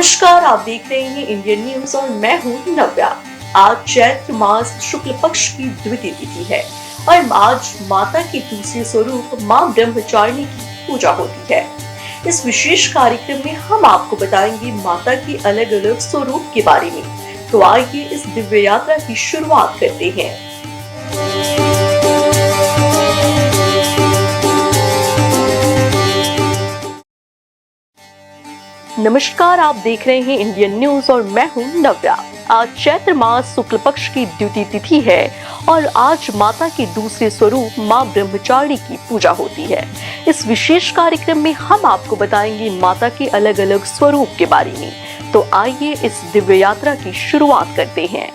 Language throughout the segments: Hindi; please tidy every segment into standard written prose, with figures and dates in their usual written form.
नमस्कार, आप देख रहे हैं इंडियन न्यूज और मैं हूं नव्या। आज चैत्र मास शुक्ल पक्ष की द्वितीय तिथि है और आज माता के दूसरे स्वरूप मां ब्रह्मचारिणी की पूजा होती है। इस विशेष कार्यक्रम में हम आपको बताएंगे माता के अलग अलग स्वरूप के बारे में। तो आइए इस दिव्य यात्रा की शुरुआत करते हैं। नमस्कार, आप देख रहे हैं इंडियन न्यूज और मैं हूं नव्या। आज चैत्र मास शुक्ल पक्ष की द्वितीय तिथि है और आज माता के दूसरे स्वरूप मां ब्रह्मचारिणी की पूजा होती है। इस विशेष कार्यक्रम में हम आपको बताएंगे माता के अलग अलग स्वरूप के बारे में। तो आइए इस दिव्य यात्रा की शुरुआत करते हैं।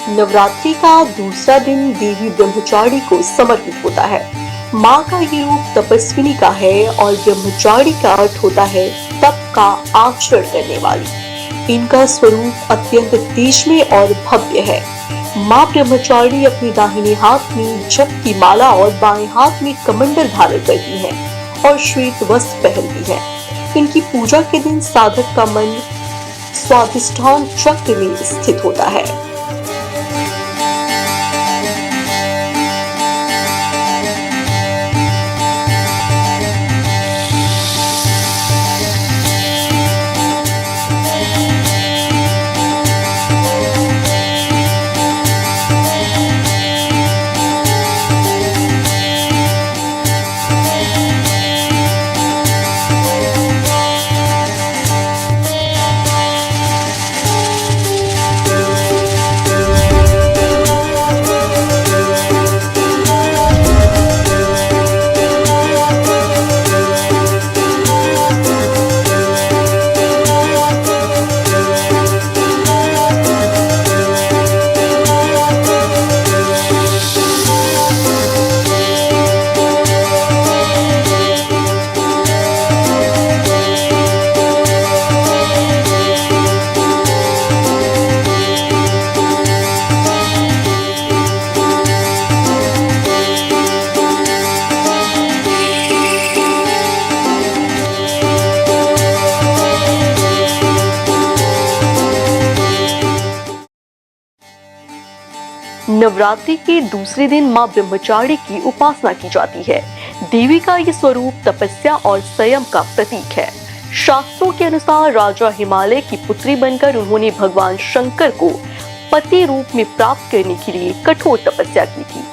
नवरात्रि का दूसरा दिन देवी ब्रह्मचारिणी को समर्पित होता है। माँ का ये रूप तपस्विनी का है और ब्रह्मचारिणी का अर्थ होता है तप का आचरण करने वाली। इनका स्वरूप अत्यंत तेजमय और भव्य है। माँ ब्रह्मचारिणी अपने दाहिने हाथ में जप की माला और बाएं हाथ में कमंडल धारण करती है और श्वेत वस्त्र पहनती है। इनकी पूजा के दिन साधक का मन स्वाधिष्ठान चक्र में स्थित होता है। नवरात्रि के दूसरे दिन मां ब्रह्मचारिणी की उपासना की जाती है। देवी का ये स्वरूप तपस्या और संयम का प्रतीक है। शास्त्रों के अनुसार राजा हिमालय की पुत्री बनकर उन्होंने भगवान शंकर को पति रूप में प्राप्त करने के लिए कठोर तपस्या की थी।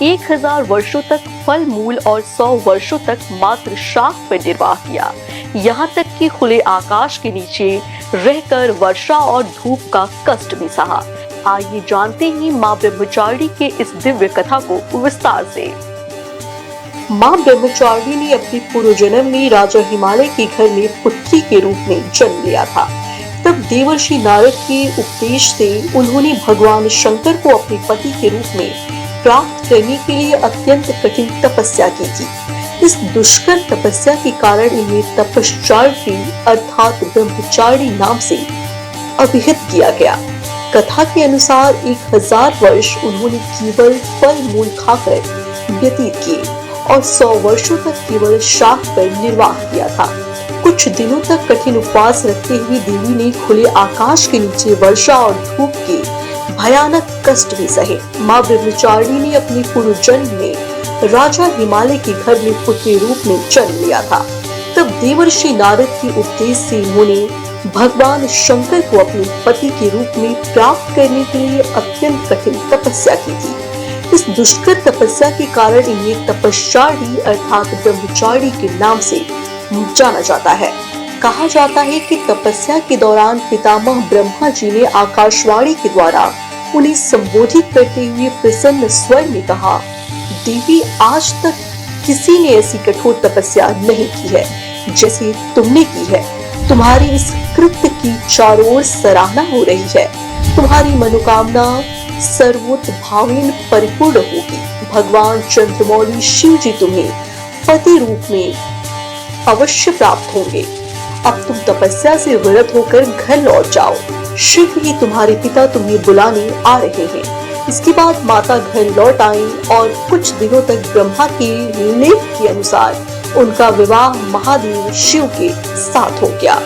1000 वर्षों तक फल मूल और 100 वर्षों तक मात्र शाक पर निर्वाह किया। यहाँ तक कि खुले आकाश के नीचे रहकर वर्षा और धूप का कष्ट भी सहा। आइए जानते हैं मां ब्रह्मचारिणी के इस दिव्य कथा को विस्तार से। मां ब्रह्मचारिणी ने अपने पूर्व जन्म में राजा हिमालय के घर में पुत्री के रूप में जन्म लिया था। तब देवर्षि नारद के उपदेश से उन्होंने भगवान शंकर को अपने पति के रूप में प्राप्त करने के लिए अत्यंत कठिन तपस्या की थी। इस दुष्कर तपस्या के कारण इन्हें तपश्चारिणी अर्थात ब्रह्मचारिणी नाम से अभिहित किया गया। कथा के अनुसार 1000 वर्ष उन्होंने केवल फल मूल खाकर व्यतीत किए और 100 वर्षों तक केवल शाक पर निर्वाह किया था। कुछ दिनों तक कठिन उपवास रखते हुए देवी ने खुले आकाश के नीचे वर्षा और धूप के भयानक कष्ट भी सहे। मां ब्रह्मचारिणी ने अपने पूर्व जन्म में राजा हिमालय के घर में पुत्री रूप में जन्म लिया था। तब देवर्षि नारद के उपदेश से उन्होंने भगवान शंकर को अपने पति के रूप में प्राप्त करने के लिए अत्यंत कठिन तपस्या की थी। इस दुष्कर तपस्या के कारण इन्हें तपस्यारी अर्थात ब्रह्मचारी के नाम से जाना जाता है। कहा जाता है कि तपस्या के दौरान पितामह ब्रह्मा जी ने आकाशवाणी के द्वारा उन्हें संबोधित करते हुए प्रसन्न स्वर में कहा, देवी, आज तक किसी ने ऐसी कठोर तपस्या नहीं की है जैसे तुमने की है। तुम्हारी इस कृत्य की चारों ओर सराहना हो रही है। तुम्हारी मनोकामना सर्वोत्त भावेन परिपूर्ण होगी। भगवान चंद्रमौली शिव जी तुम्हें पति रूप में अवश्य प्राप्त होंगे। अब तुम तपस्या से विरत होकर घर लौट जाओ। शीघ्र ही तुम्हारे पिता तुम्हें बुलाने आ रहे हैं। इसके बाद माता घर लौट आई और कुछ दिनों तक ब्रह्मा के लेख के अनुसार उनका विवाह महादेव शिव के साथ हो गया।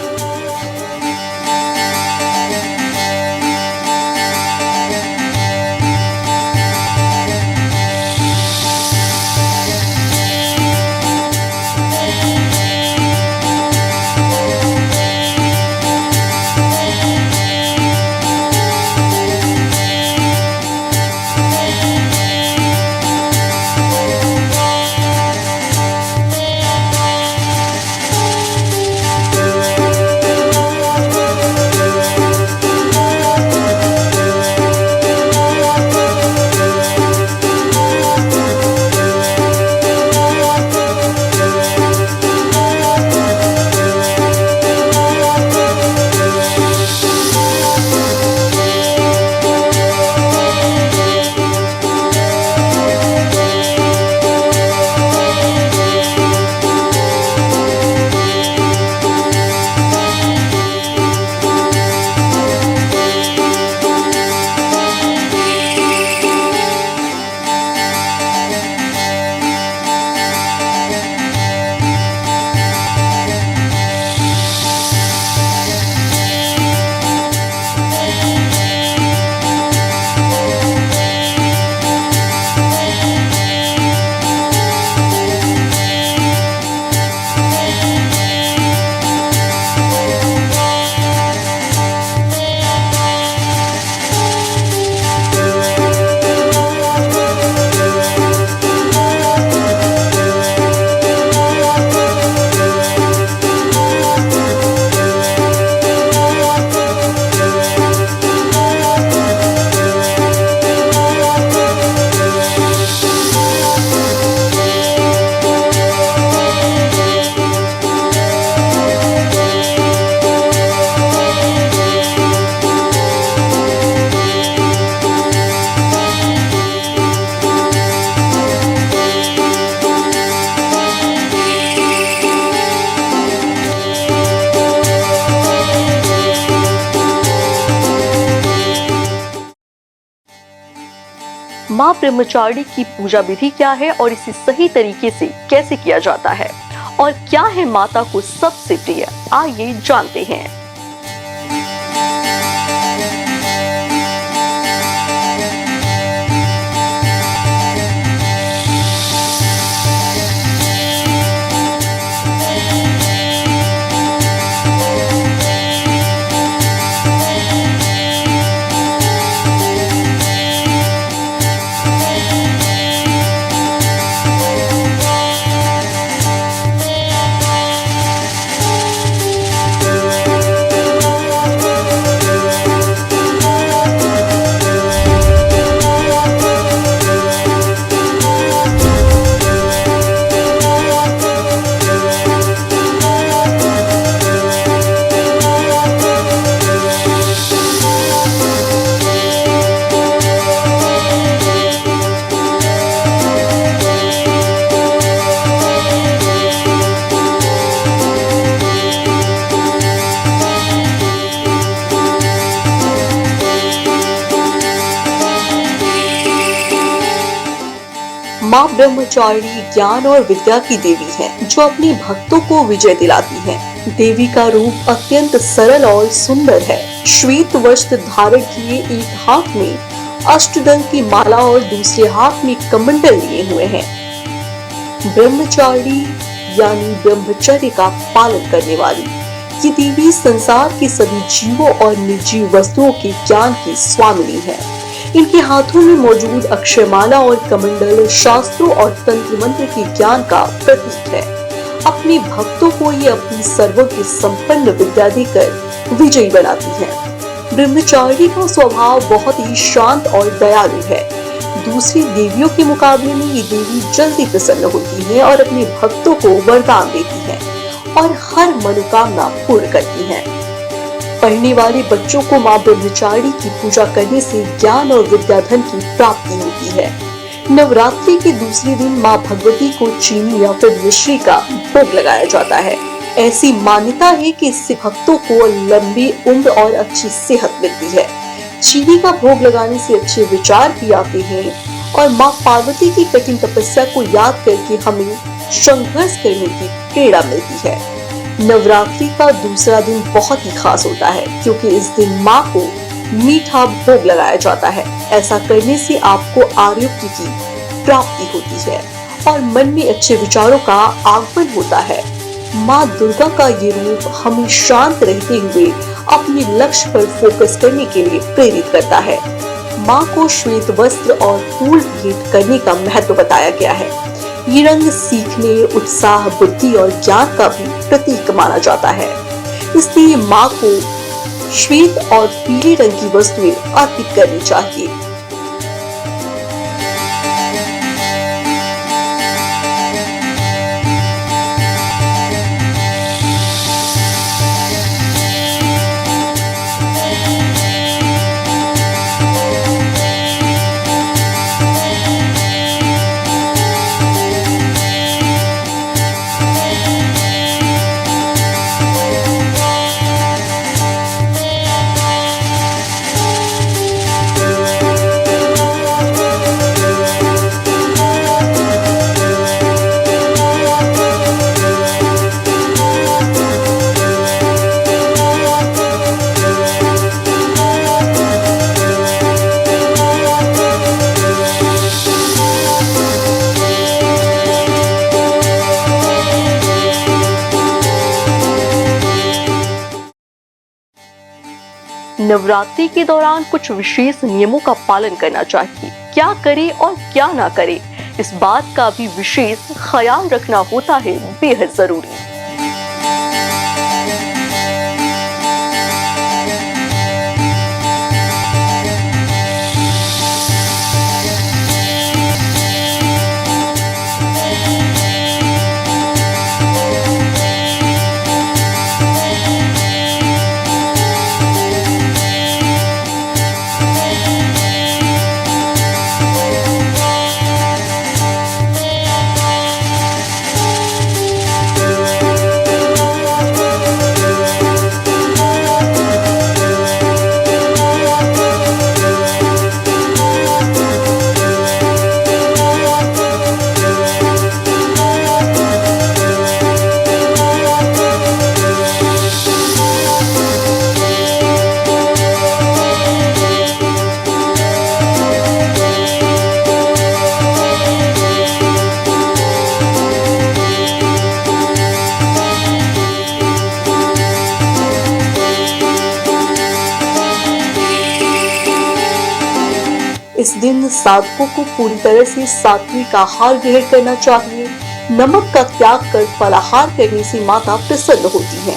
माँ ब्रह्मचारिणी की पूजा विधि क्या है और इसे सही तरीके से कैसे किया जाता है और क्या है माता को सबसे प्रिय, आइए जानते हैं। माँ ब्रह्मचारिणी ज्ञान और विद्या की देवी है, जो अपने भक्तों को विजय दिलाती है। देवी का रूप अत्यंत सरल और सुंदर है। श्वेत वस्त्र धारण किए एक हाथ में अष्टदल की माला और दूसरे हाथ में कमंडल लिए हुए हैं। ब्रह्मचारी यानी ब्रह्मचर्य का पालन करने वाली ये देवी संसार के सभी जीवों और निर्जीव वस्तुओं के ज्ञान की स्वामिनी है। इनके हाथों में मौजूद अक्षयमाला और कमंडल शास्त्रों और तंत्र मंत्र के ज्ञान का प्रतीक है। अपने भक्तों को ये अपनी सर्वज्ञ संपन्न विद्या देकर विजयी बनाती है। ब्रह्मचारी का स्वभाव बहुत ही शांत और दयालु है। दूसरी देवियों के मुकाबले में ये देवी जल्दी प्रसन्न होती है और अपने भक्तों को वरदान देती है और हर मनोकामना पूर्ण करती है। पढ़ने वाले बच्चों को माँ ब्रह्मचारी की पूजा करने से ज्ञान और विद्याधन की प्राप्ति होती है। नवरात्रि के दूसरे दिन माँ भगवती को चीनी या फिर मिश्री का भोग लगाया जाता है। ऐसी मान्यता है कि इससे भक्तों को लंबी उम्र और अच्छी सेहत मिलती है। चीनी का भोग लगाने से अच्छे विचार भी आते हैं और माँ पार्वती की कठिन तपस्या को याद करके हमें संघर्ष करने की प्रेरणा मिलती है। नवरात्रि का दूसरा दिन बहुत ही खास होता है क्योंकि इस दिन माँ को मीठा भोग लगाया जाता है। ऐसा करने से आपको आरोग्य की प्राप्ति होती है और मन में अच्छे विचारों का आगमन होता है। माँ दुर्गा का ये रूप हमें शांत रहते हुए अपने लक्ष्य पर फोकस करने के लिए प्रेरित करता है। माँ को श्वेत वस्त्र और फूल भेंट करने का महत्व बताया गया है। ये रंग सीखने, उत्साह, बुद्धि और ज्ञान का भी प्रतीक माना जाता है। इसलिए माँ को श्वेत और पीले रंग की वस्तुएं अर्पित करनी चाहिए। नवरात्रि के दौरान कुछ विशेष नियमों का पालन करना चाहिए। क्या करें और क्या ना करें, इस बात का भी विशेष ख्याल रखना होता है बेहद जरूरी। इस दिन साधकों को पूरी तरह से सात्विक आहार ग्रहण करना चाहिए। नमक का त्याग कर फलाहार करने से माता प्रसन्न होती है।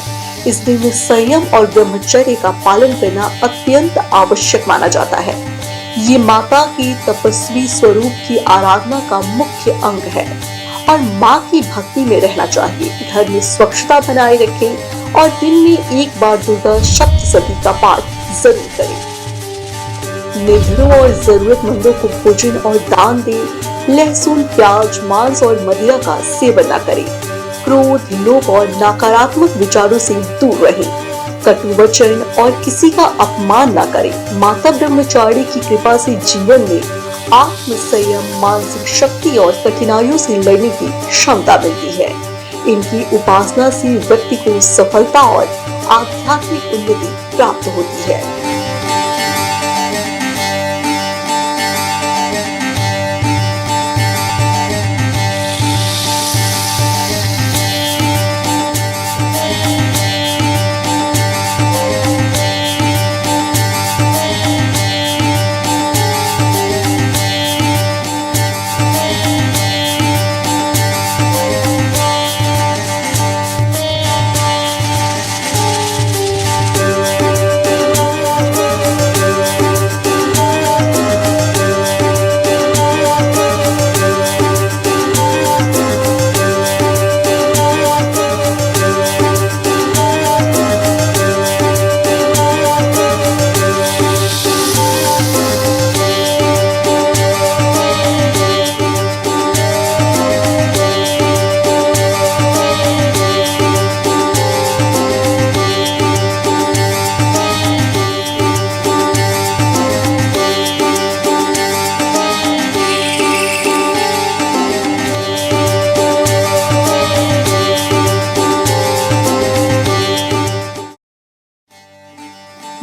इस दिन संयम और ब्रह्मचर्य का पालन करना अत्यंत आवश्यक माना जाता है। ये माता की तपस्वी स्वरूप की आराधना का मुख्य अंग है और माँ की भक्ति में रहना चाहिए। घर में स्वच्छता बनाए रखें और दिन में एक बार दुर्गा सप्तशती का पाठ जरूर करें। निर्धनों और जरूरतमंदों को भोजन और दान दें। लहसुन, प्याज, मांस और मदिरा का सेवन न करें। क्रोध, लोभ और नकारात्मक विचारों से दूर रहें। कटु वचन और किसी का अपमान न करें। माता ब्रह्मचारी की कृपा से जीवन में आत्म संयम, मानसिक शक्ति और कठिनाइयों से लड़ने की क्षमता मिलती है। इनकी उपासना से व्यक्ति को सफलता और आध्यात्मिक उन्नति प्राप्त होती है।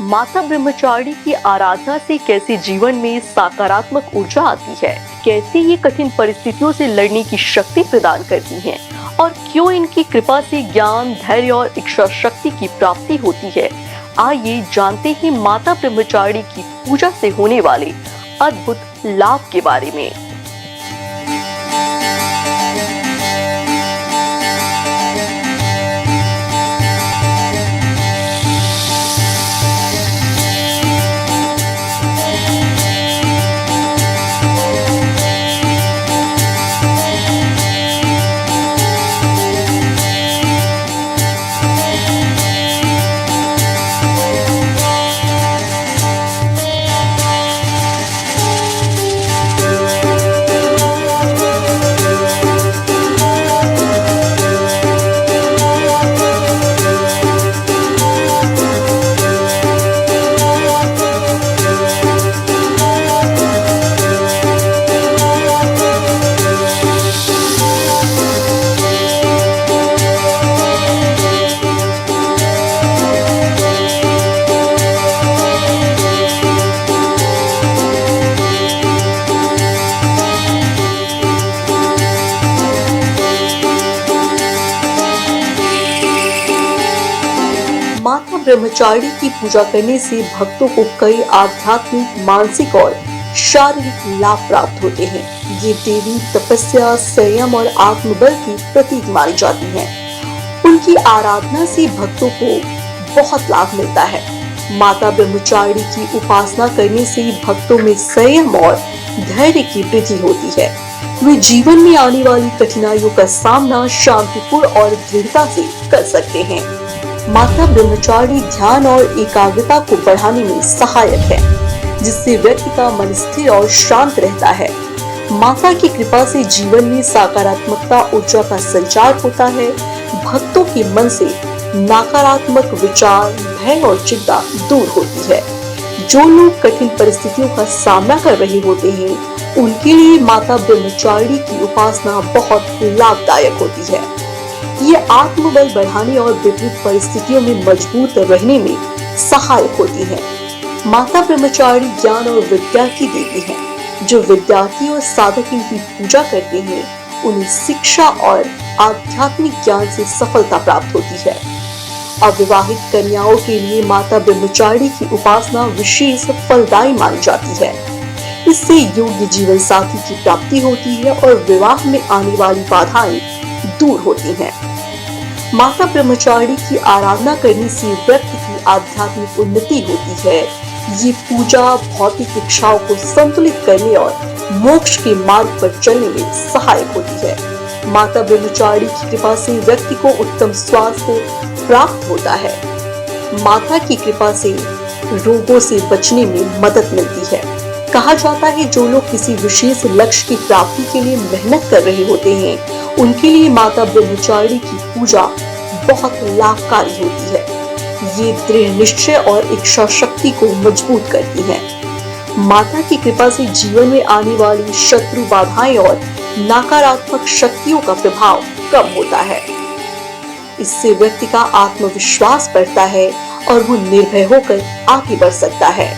माता ब्रह्मचारी की आराधना से कैसे जीवन में सकारात्मक ऊर्जा आती है, कैसे ये कठिन परिस्थितियों से लड़ने की शक्ति प्रदान करती हैं और क्यों इनकी कृपा से ज्ञान, धैर्य और इच्छा शक्ति की प्राप्ति होती है, आइए जानते हैं माता ब्रह्मचारी की पूजा से होने वाले अद्भुत लाभ के बारे में। माता ब्रह्मचारी की पूजा करने से भक्तों को कई आध्यात्मिक, मानसिक और शारीरिक लाभ प्राप्त होते हैं। ये देवी तपस्या, संयम और आत्मबल की प्रतीक मानी जाती हैं। उनकी आराधना से भक्तों को बहुत लाभ मिलता है। माता ब्रह्मचारी की उपासना करने से भक्तों में संयम और धैर्य की वृद्धि होती है। वे जीवन में आने वाली कठिनाइयों का सामना शांतिपूर्ण और दृढ़ता से कर सकते हैं। माता ब्रह्मचारी ध्यान और एकाग्रता को बढ़ाने में सहायक है, जिससे व्यक्ति का मन स्थिर और शांत रहता है। माता की कृपा से जीवन में सकारात्मकता, ऊर्जा का संचार होता है। भक्तों के मन से नकारात्मक विचार, भय और चिंता दूर होती है। जो लोग कठिन परिस्थितियों का सामना कर रहे होते हैं, उनके लिए माता ब्रह्मचारी की उपासना बहुत लाभदायक होती है। ये आत्मबल बढ़ाने और विपरीत परिस्थितियों में मजबूत रहने में सहायक होती है। माता ब्रह्मचारी ज्ञान और विद्या की देवी है। जो विद्यार्थी और साधक इनकी पूजा करते हैं, उन्हें शिक्षा और आध्यात्मिक ज्ञान से सफलता प्राप्त होती है। अविवाहित कन्याओं के लिए माता ब्रह्मचारी की उपासना विशेष फलदायी मानी जाती है। इससे योग्य जीवन साथी की प्राप्ति होती है और विवाह में आने वाली बाधाएं दूर होती हैं। माता ब्रह्मचारी की आराधना करने से व्यक्ति की आध्यात्मिक उन्नति होती है। ये पूजा भौतिक इच्छाओं को संतुलित करने और मोक्ष के मार्ग पर चलने में सहायक होती है। माता ब्रह्मचारी की कृपा से व्यक्ति को उत्तम स्वास्थ्य प्राप्त होता है। माता की कृपा से रोगों से बचने में मदद मिलती है। कहा जाता है, जो लोग किसी विशेष लक्ष्य की प्राप्ति के लिए मेहनत कर रहे होते हैं, उनके लिए माता ब्रह्मचारी की पूजा बहुत लाभकारी होती है। ये दृढ़ निश्चय और इच्छा शक्ति को मजबूत करती है। माता की कृपा से जीवन में आने वाली शत्रु बाधाएं और नकारात्मक शक्तियों का प्रभाव कम होता है। इससे व्यक्ति का आत्मविश्वास बढ़ता है और वो निर्भय होकर आगे बढ़ सकता है।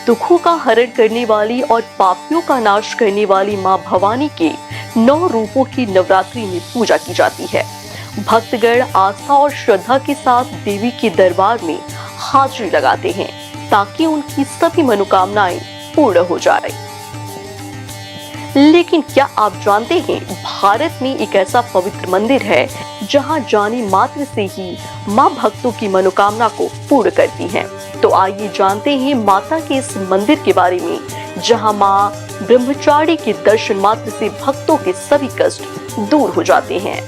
दुखों का हरण करने वाली और पापियों का नाश करने वाली मां भवानी के 9 रूपों की नवरात्रि में पूजा की जाती है। भक्तगण आस्था और श्रद्धा के साथ देवी के दरबार में हाजिरी लगाते हैं ताकि उनकी सभी मनोकामनाएं पूर्ण हो जाए। लेकिन क्या आप जानते हैं, भारत में एक ऐसा पवित्र मंदिर है जहां जाने मात्र से ही मां भक्तों की मनोकामना को पूर्ण करती हैं। तो आइए जानते हैं माता के इस मंदिर के बारे में, जहां मां ब्रह्मचारी के दर्शन मात्र से भक्तों के सभी कष्ट दूर हो जाते हैं।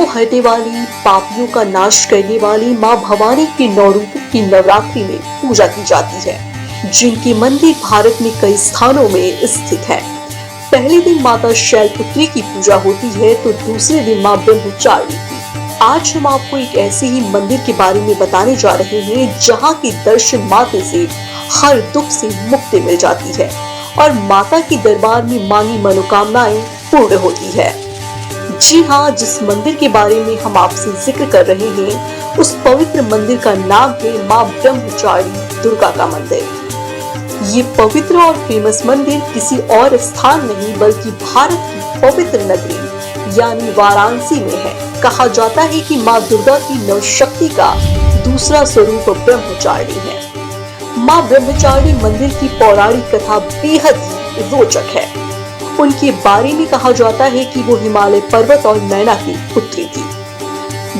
हरने वाली, पापियों का नाश करने वाली मां भवानी के 9 रूपों की नवरात्रि में पूजा की जाती है, जिनके मंदिर भारत में कई स्थानों में स्थित है। पहले दिन माता शैलपुत्री की पूजा होती है तो दूसरे दिन मां ब्रह्मचारिणी की। आज हम आपको एक ऐसे ही मंदिर के बारे में बताने जा रहे हैं जहां के दर्शन मात्र से हर दुख से मुक्ति मिल जाती है और माता के दरबार में मांगी मनोकामनाएं पूर्ण होती है। जी हाँ, जिस मंदिर के बारे में हम आपसे जिक्र कर रहे हैं उस पवित्र मंदिर का नाम है मां ब्रह्मचारिणी दुर्गा का मंदिर। ये पवित्र और फेमस मंदिर किसी और स्थान नहीं बल्कि भारत की पवित्र नगरी यानी वाराणसी में है। कहा जाता है कि मां दुर्गा की नवशक्ति का दूसरा स्वरूप ब्रह्मचारिणी है। मां ब्रह्मचारिणी मंदिर की पौराणिक कथा बेहद ही रोचक है। उनके बारे में कहा जाता है कि वो हिमालय पर्वत और नैना की पुत्री थी।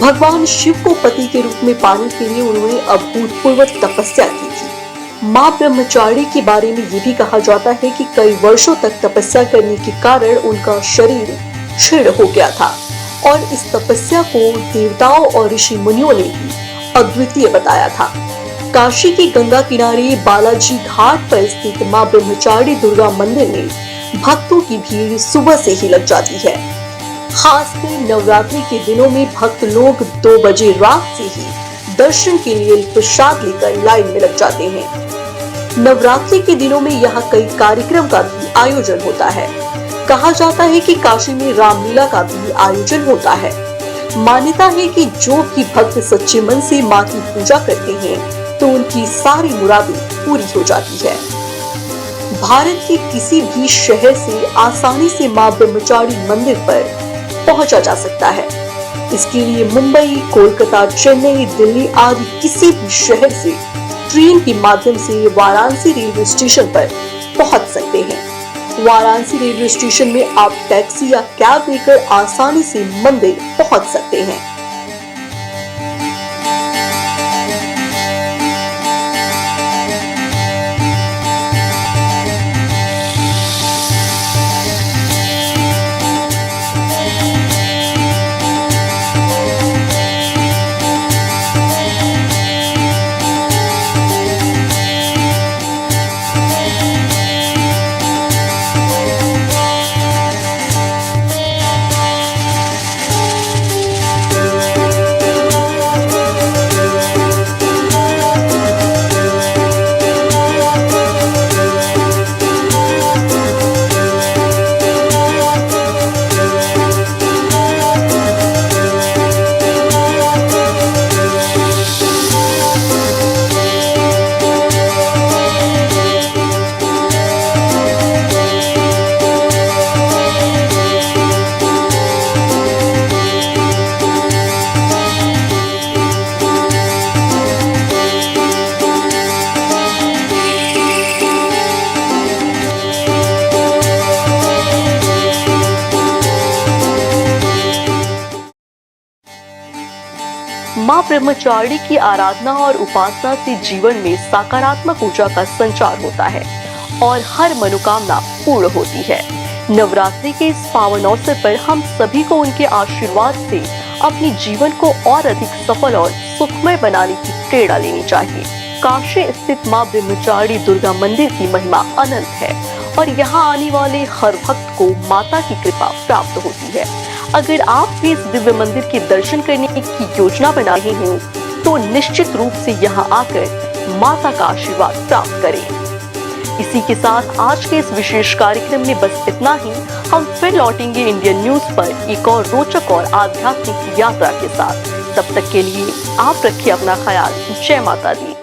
भगवान शिव को पति के रूप में पाने के लिए उन्होंने अभूतपूर्व तपस्या की थी। मां ब्रह्मचारिणी के बारे में ये भी कहा जाता है कि कई वर्षों तक तपस्या करने के कारण उनका शरीर क्षीण हो गया था और इस तपस्या को देवताओं और ऋषि मुनियों ने भी अद्वितीय बताया था। काशी के गंगा किनारे बालाजी घाट पर स्थित मां ब्रह्मचारिणी दुर्गा मंदिर में भक्तों की भीड़ सुबह से ही लग जाती है। खासकर नवरात्रि के दिनों में भक्त लोग 2 बजे रात से ही दर्शन के लिए प्रसाद लेकर लाइन में लग जाते हैं। नवरात्रि के दिनों में यहाँ कई कार्यक्रम का भी आयोजन होता है। कहा जाता है कि काशी में रामलीला का भी आयोजन होता है। मान्यता है कि जो भी भक्त सच्चे मन से मां की पूजा करते हैं तो उनकी सारी मुरादें पूरी हो जाती है। भारत के किसी भी शहर से आसानी से मां ब्रह्मचारिणी मंदिर पर पहुंचा जा सकता है। इसके लिए मुंबई, कोलकाता, चेन्नई, दिल्ली आदि किसी भी शहर से ट्रेन के माध्यम से वाराणसी रेलवे स्टेशन पर पहुंच सकते हैं। वाराणसी रेलवे स्टेशन में आप टैक्सी या कैब लेकर आसानी से मंदिर पहुंच सकते हैं। माँ ब्रह्मचारिणी की आराधना और उपासना से जीवन में सकारात्मक ऊर्जा का संचार होता है और हर मनोकामना पूर्ण होती है। नवरात्रि के इस पावन अवसर पर हम सभी को उनके आशीर्वाद से अपने जीवन को और अधिक सफल और सुखमय बनाने की प्रेरणा लेनी चाहिए। काशी स्थित माँ ब्रह्मचारिणी दुर्गा मंदिर की महिमा अनंत है और यहाँ आने वाले हर भक्त को माता की कृपा प्राप्त होती है। अगर आप भी इस दिव्य मंदिर के दर्शन करने की योजना बना रहे हैं तो निश्चित रूप से यहाँ आकर माता का आशीर्वाद प्राप्त करें। इसी के साथ आज के इस विशेष कार्यक्रम में बस इतना ही। हम फिर लौटेंगे इंडियन न्यूज पर एक और रोचक और आध्यात्मिक यात्रा के साथ। तब तक के लिए आप रखिए अपना ख्याल। जय माता दी।